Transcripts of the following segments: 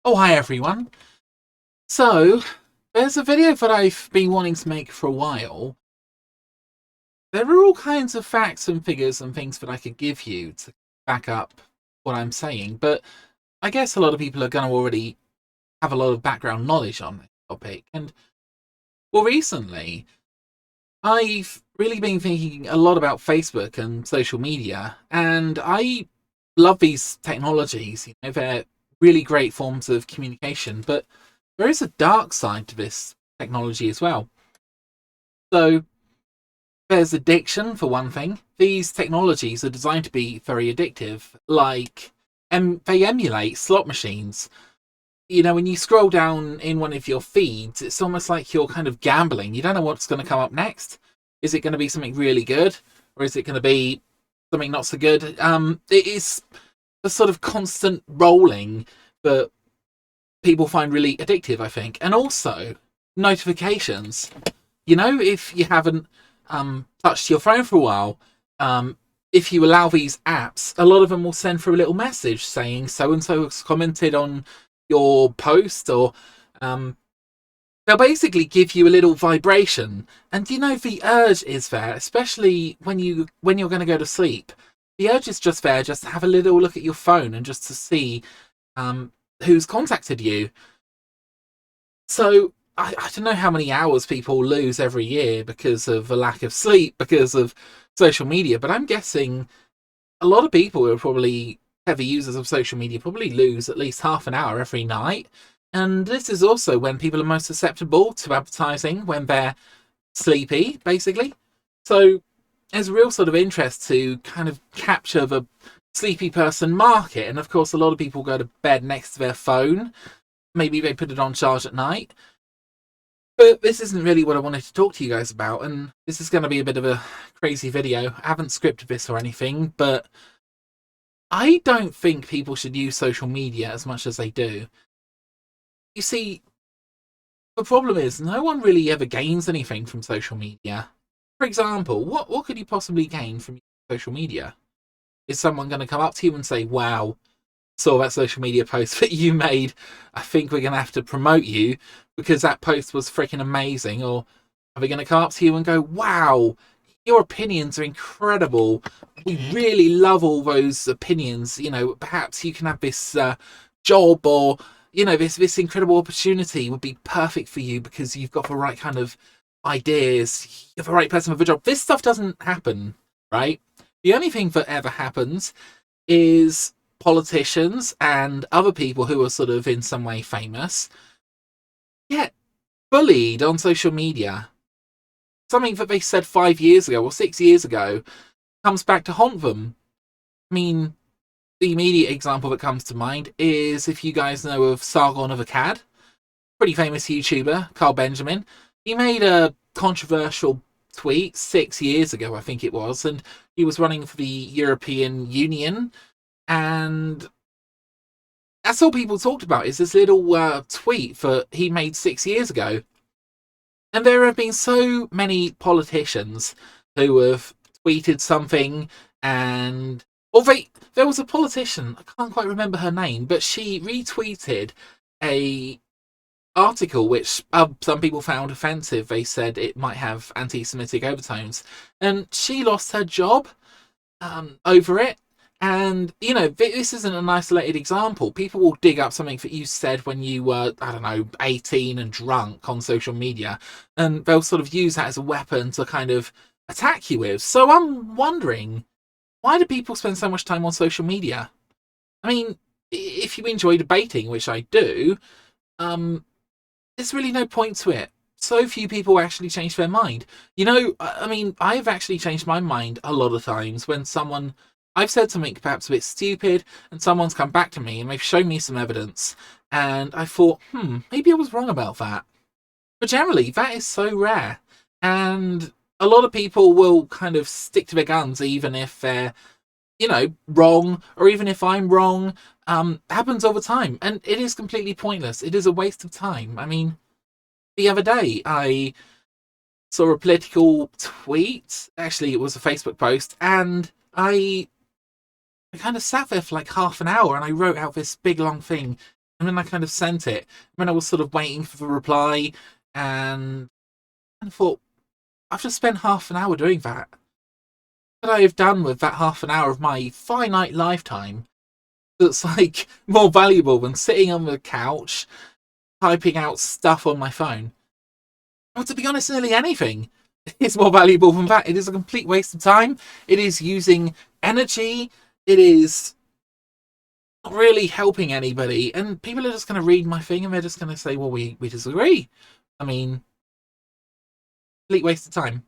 Oh, hi everyone. So, there's a video that I've been wanting to make for a while. There are all kinds of facts and figures and things that I could give you to back up what I'm saying, but I guess a lot of people are going to already have a lot of background knowledge on this topic. And, well, recently, I've really been thinking a lot about Facebook and social media, and I love these technologies. They're really great forms of communication, but there is a dark side to this technology as well. So there's addiction for one thing. These technologies are designed to be very addictive, like they emulate slot machines. When you scroll down in one of your feeds, it's almost like you're kind of gambling. You don't know what's going to come up next. Is it going to be something really good, or is it going to be something not so good? It is a sort of constant rolling that people find really addictive, I think. And also notifications. If you haven't touched your phone for a while, if you allow these apps, a lot of them will send through a little message saying so and so has commented on your post, or they'll basically give you a little vibration. And the urge is there, especially when you're going to go to sleep. The urge is just there, just to have a little look at your phone and just to see who's contacted you. So I don't know how many hours people lose every year because of a lack of sleep, because of social media, but I'm guessing a lot of people who are probably heavy users of social media probably lose at least half an hour every night. And this is also when people are most susceptible to advertising, when they're sleepy, basically. So there's a real sort of interest to kind of capture the sleepy person market. And of course, a lot of people go to bed next to their phone. Maybe they put it on charge at night. But this isn't really what I wanted to talk to you guys about, and this is going to be a bit of a crazy video. I haven't scripted this or anything, but I don't think people should use social media as much as they do. You see, the problem is no one really ever gains anything from social media. For example, what could you possibly gain from social media? Is someone going to come up to you and say, wow, saw that social media post that you made. I think we're going to have to promote you because that post was freaking amazing. Or are they going to come up to you and go, wow, your opinions are incredible. We really love all those opinions. Perhaps you can have this job, or, this incredible opportunity would be perfect for you because you've got the right kind of ideas. You're the right person for the job. This stuff doesn't happen, right? The only thing that ever happens is politicians and other people who are sort of in some way famous get bullied on social media. Something that they said 5 years ago or 6 years ago comes back to haunt them. I mean, the immediate example that comes to mind is, if you guys know of Sargon of Akkad, pretty famous YouTuber, Carl Benjamin. He made a controversial tweet 6 years ago, I think it was, and he was running for the European Union, and that's all people talked about, is this little tweet that he made 6 years ago. And there have been so many politicians who have tweeted something, and there was a politician, I can't quite remember her name, but she retweeted a article which some people found offensive. They said it might have anti-Semitic overtones, and she lost her job over it. And, this isn't an isolated example. People will dig up something that you said when you were, I don't know, 18 and drunk on social media, and they'll sort of use that as a weapon to kind of attack you with. So I'm wondering, why do people spend so much time on social media? I mean, if you enjoy debating, which I do, there's really no point to it. So few people actually change their mind. I mean, I've actually changed my mind a lot of times when I've said something perhaps a bit stupid, and someone's come back to me and they've shown me some evidence, and I thought, maybe I was wrong about that. But generally, that is so rare, and a lot of people will kind of stick to their guns, even if they're, wrong, or even if I'm wrong. Happens all the time, and it is completely pointless. It is a waste of time. I mean, the other day, I saw a political tweet. Actually, it was a Facebook post, and I kind of sat there for like half an hour, and I wrote out this big long thing, And then I kind of sent it. And then I was sort of waiting for the reply, and I thought, I've just spent half an hour doing that. What I have done with that half an hour of my finite lifetime that's like more valuable than sitting on the couch typing out stuff on my phone. Well, to be honest, nearly anything is more valuable than that. It is a complete waste of time. It is using energy. It is not really helping anybody. And people are just going to read my thing and they're just going to say, well, we disagree. I mean, complete waste of time.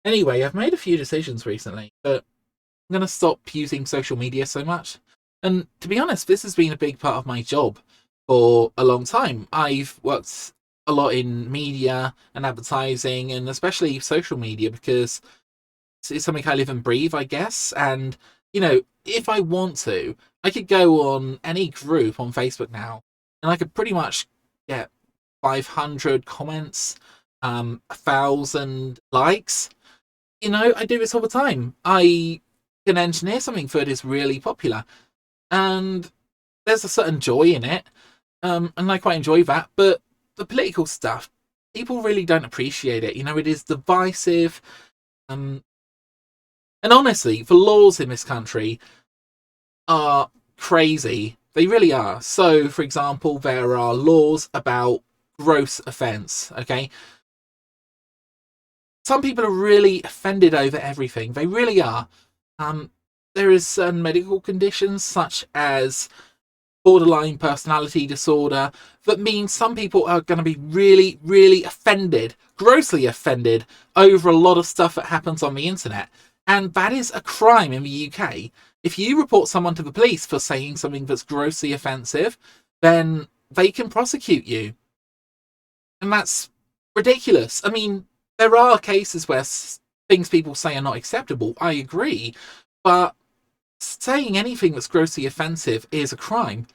Anyway, I've made a few decisions recently, but I'm going to stop using social media so much. And to be honest, this has been a big part of my job for a long time. I've worked a lot in media and advertising, and especially social media, because it's something I live and breathe, I guess. And, you know, if I want to, I could go on any group on Facebook now, and I could pretty much get 500 comments, 1,000 likes. You know, I do this all the time. I can engineer something that is really popular, and there's a certain joy in it, and I quite enjoy that. But the political stuff, people really don't appreciate it. You know, it is divisive, and honestly, the laws in this country are crazy. They really are. So, for example, there are laws about gross offence. Okay, some people are really offended over everything. They really are. There is certain medical conditions such as borderline personality disorder that means some people are going to be really, really offended, grossly offended over a lot of stuff that happens on the internet. And that is a crime in the UK. If you report someone to the police for saying something that's grossly offensive, then they can prosecute you. And that's ridiculous. I mean, there are cases where things people say are not acceptable. I agree. But saying anything that's grossly offensive is a crime.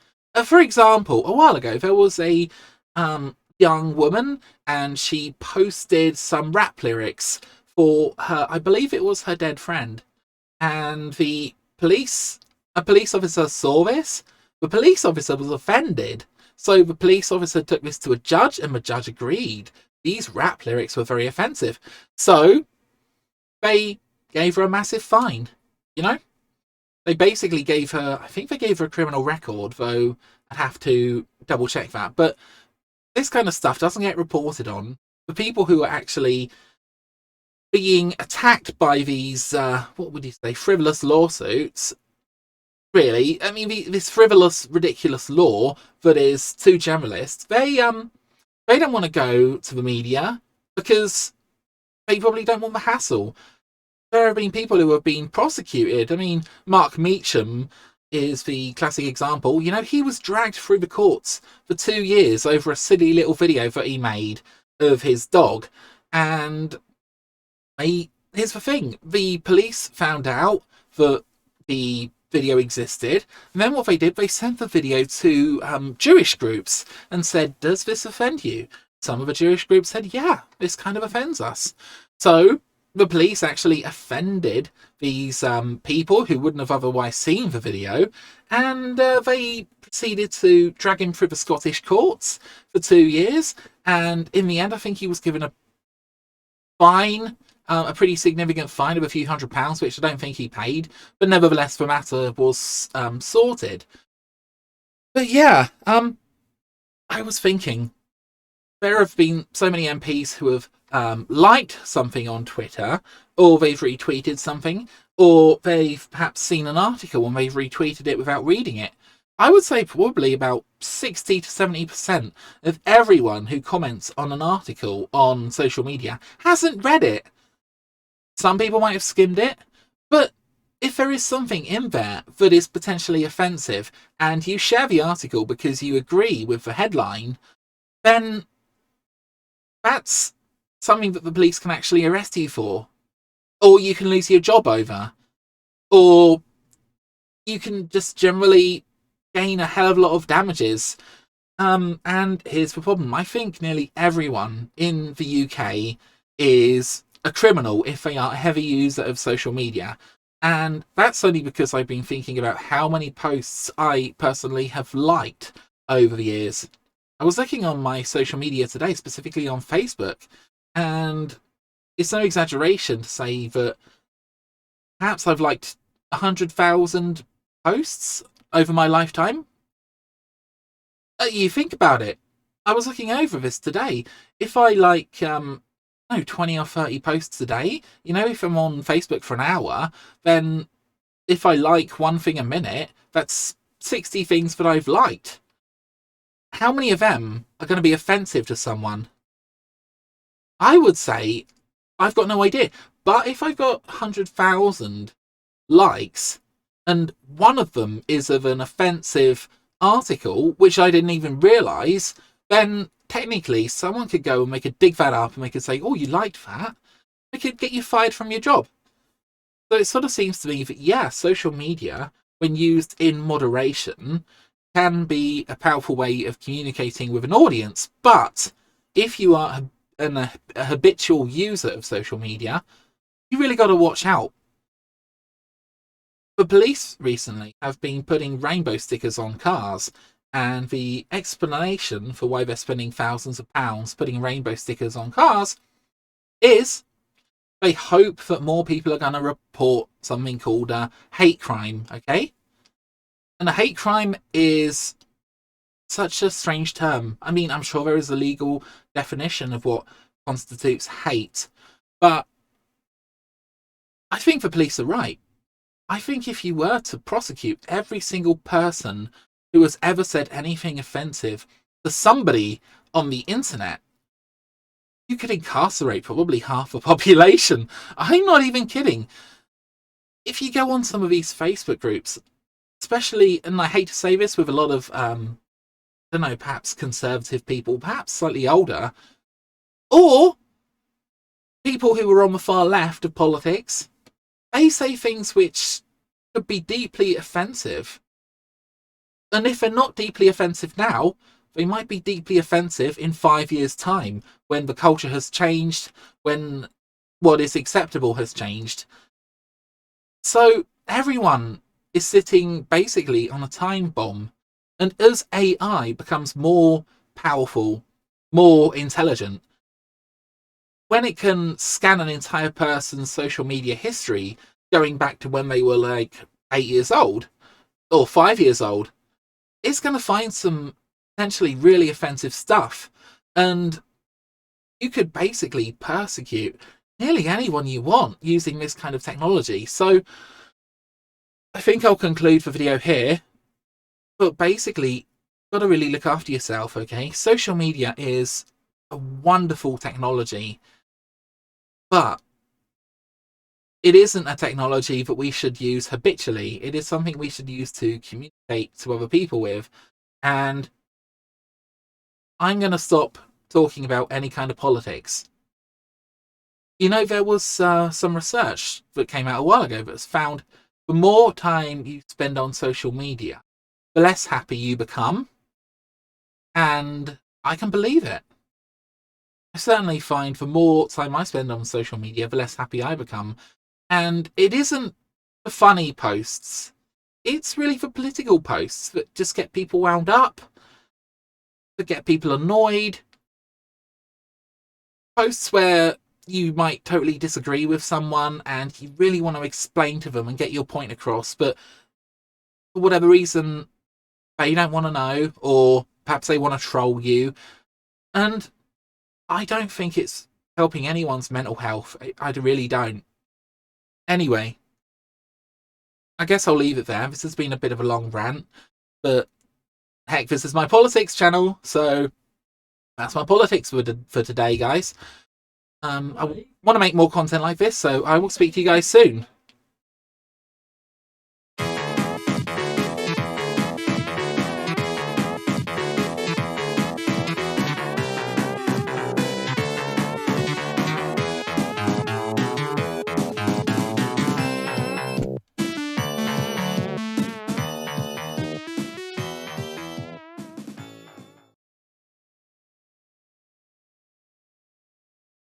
For example, a while ago, there was a young woman, and she posted some rap lyrics for her, I believe it was her dead friend. And a police officer saw this. The police officer was offended. So the police officer took this to a judge, and the judge agreed. These rap lyrics were very offensive. So they gave her a massive fine, you know? They basically gave her, I think they gave her a criminal record, though I'd have to double check that. But this kind of stuff doesn't get reported on. The people who are actually being attacked by these, what would you say, frivolous lawsuits, really, I mean, this frivolous, ridiculous law that is too generalist, they don't want to go to the media because they probably don't want the hassle. There have been people who have been prosecuted. I mean, Mark Meacham is the classic example. You know, he was dragged through the courts for 2 years over a silly little video that he made of his dog. And here's the thing. The police found out that the video existed, and then what they did, they sent the video to Jewish groups and said, does this offend you? Some of the Jewish groups said, yeah, this kind of offends us. So the police actually offended these people who wouldn't have otherwise seen the video, and they proceeded to drag him through the Scottish courts for 2 years, and in the end I think he was given a fine, a pretty significant fine of a few £100, which I don't think he paid, but nevertheless the matter was sorted. But yeah, I was thinking, there have been so many MPs who have liked something on Twitter, or they've retweeted something, or they've perhaps seen an article and they've retweeted it without reading it. I would say probably about 60 to 70% of everyone who comments on an article on social media hasn't read it. Some people might have skimmed it, but if there is something in there that is potentially offensive and you share the article because you agree with the headline, then that's something that the police can actually arrest you for. Or you can lose your job over. Or you can just generally gain a hell of a lot of damages. And here's the problem. I think nearly everyone in the UK is a criminal if they are a heavy user of social media. And that's only because I've been thinking about how many posts I personally have liked over the years. I was looking on my social media today, specifically on Facebook, and it's no exaggeration to say that perhaps I've liked 100,000 posts over my lifetime. You think about it. I was looking over this today. If I like 20 or 30 posts a day, if I'm on Facebook for an hour, then if I like one thing a minute, that's 60 things that I've liked. How many of them are going to be offensive to someone? I would say I've got no idea. But if I've got 100,000 likes and one of them is of an offensive article, which I didn't even realise, then technically someone could go and dig that up and they could say, oh, you liked that? They could get you fired from your job. So it sort of seems to me that, yeah, social media, when used in moderation, can be a powerful way of communicating with an audience. But if you are a habitual user of social media, you really got to watch out. The police recently have been putting rainbow stickers on cars, and the explanation for why they're spending thousands of pounds putting rainbow stickers on cars is they hope that more people are going to report something called a hate crime, okay? And a hate crime is such a strange term. I mean, I'm sure there is a legal definition of what constitutes hate, but I think the police are right. I think if you were to prosecute every single person who has ever said anything offensive to somebody on the internet, you could incarcerate probably half the population. I'm not even kidding. If you go on some of these Facebook groups, especially, and I hate to say this, with a lot of, perhaps conservative people, perhaps slightly older, or people who are on the far left of politics, they say things which could be deeply offensive. And if they're not deeply offensive now, they might be deeply offensive in 5 years' time, when the culture has changed, when what is acceptable has changed. So everyone is sitting basically on a time bomb. And as AI becomes more powerful, more intelligent, when it can scan an entire person's social media history going back to when they were like 8 years old or 5 years old, it's going to find some potentially really offensive stuff. And you could basically persecute nearly anyone you want using this kind of technology. So I think I'll conclude the video here. But basically, you've got to really look after yourself, okay? Social media is a wonderful technology, but it isn't a technology that we should use habitually. It is something we should use to communicate to other people with. And I'm going to stop talking about any kind of politics. There was some research that came out a while ago that's found the more time you spend on social media, the less happy you become. And I can believe it. I certainly find the more time I spend on social media, the less happy I become. And it isn't the funny posts. It's really the political posts that just get people wound up, that get people annoyed. Posts where you might totally disagree with someone and you really want to explain to them and get your point across, but for whatever reason, they don't want to know, or perhaps they want to troll you. And I don't think it's helping anyone's mental health. I really don't. Anyway, I guess I'll leave it there. This has been a bit of a long rant, but heck, this is my politics channel, so that's my politics for today, guys. I want to make more content like this, so I will speak to you guys soon.